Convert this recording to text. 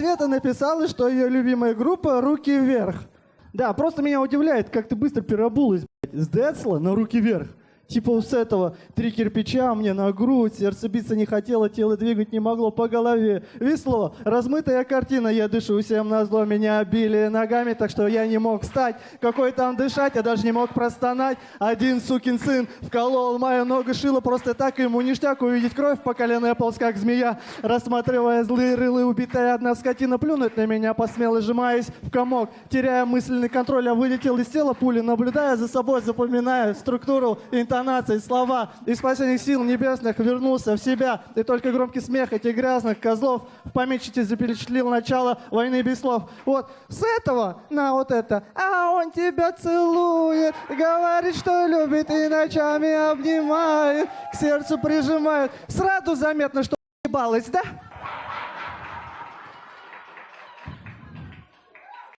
Света написала, что ее любимая группа «Руки вверх». Да, просто меня удивляет, как ты быстро переобулась, блядь, с Децла на «Руки вверх». Типа с этого 3 кирпича мне на грудь, сердце биться не хотело, тело двигать не могло, по голове весло. Размытая картина, я дышу всем назло, меня обили ногами, так что я не мог встать. Какой там дышать, я даже не мог простонать. Один сукин сын вколол мою ногу, шило просто так, ему ништяк увидеть кровь по колено, я полз как змея. Рассматривая злые рылы, убитая одна скотина плюнуть на меня посмело, сжимаясь в комок. Теряя мысленный контроль, я вылетел из тела пули, наблюдая за собой, запоминая структуру, интонации, слова. Из последних сил небесных вернулся в себя. И только громкий смех этих грязных козлов в памяти запечатлел начало войны без слов. Вот с этого на вот это. А он тебя целует, говорит, что любит и ночами обнимает, к сердцу прижимает. Сразу заметно, что ебалась, да?